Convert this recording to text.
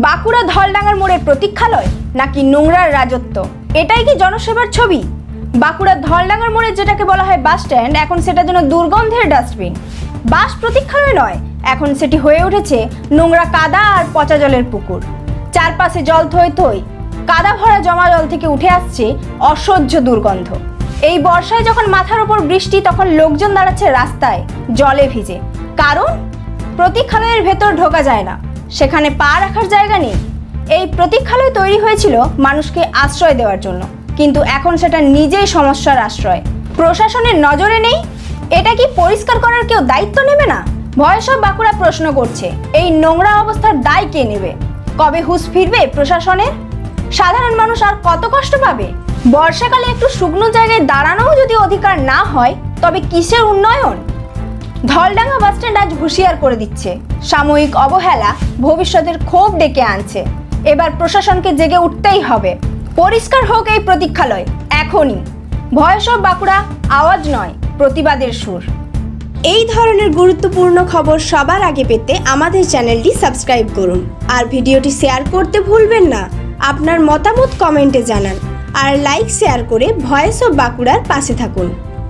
বাঁকুড়া ধলডাঙ্গার মোড়ের প্রতীক্ষালয় নাকি নোংরার রাজত্ব, এটাই কি জনসেবার ছবি? বাঁকুড়া ধলডাঙ্গার মোড়ে যেটাকে বলা হয় বাস স্ট্যান্ড, এখন সেটা যেন দুর্গন্ধের ডাস্টবিন। বাস প্রতীক্ষালয় নয়, এখন সেটি হয়ে উঠেছে নোংরা কাদা আর পচা জলের পুকুর। চারপাশে জল থই থই, কাদা ভরা জমা জল থেকে উঠে আসছে অসহ্য দুর্গন্ধ। এই বর্ষায় যখন মাথার ওপর বৃষ্টি, তখন লোকজন দাঁড়াচ্ছে রাস্তায় জলে ভিজে। কারণ প্রতীক্ষালয়ের ভেতর ঢোকা যায় না, সেখানে পা রাখার জায়গা নেই। এই প্রতীক্ষালয় তৈরি হয়েছিল মানুষকে আশ্রয় দেওয়ার জন্য, কিন্তু এখন সেটা নিজেই সমস্যার আশ্রয়। প্রশাসনের নজরে নেই, এটা কি পরিষ্কার করার কেউ দায়িত্ব নেবে না? ভয়েস অফ বাঁকুড়া প্রশ্ন করছে, এই নোংরা অবস্থার দায় কে নেবে? কবে হুঁশ ফিরবে প্রশাসনের? সাধারণ মানুষ আর কত কষ্ট পাবে? বর্ষাকালে একটু শুকনো জায়গায় দাঁড়ানোও যদি অধিকার না হয়, তবে কিসের উন্নয়ন? ধলডাঙ্গা বাসস্ট্যান্ড আজ হুঁশিয়ার করে দিচ্ছে, সাময়িক অবহেলা ভবিষ্যতের ক্ষোভ ডেকে আনছে। এবার প্রশাসনকে জেগে উঠতেই হবে। পরিষ্কার হোক এই প্রতীক্ষালয় এখনই। ভয়েস অফ বাঁকুড়া, আওয়াজ নয়, প্রতিবাদের সুর। এই ধরনের গুরুত্বপূর্ণ খবর সবার আগে পেতে আমাদের চ্যানেলটি সাবস্ক্রাইব করুন আর ভিডিওটি শেয়ার করতে ভুলবেন না। আপনার মতামত কমেন্টে জানান আর লাইক শেয়ার করে ভয়েস অফ বাঁকুড়ার পাশে থাকুন।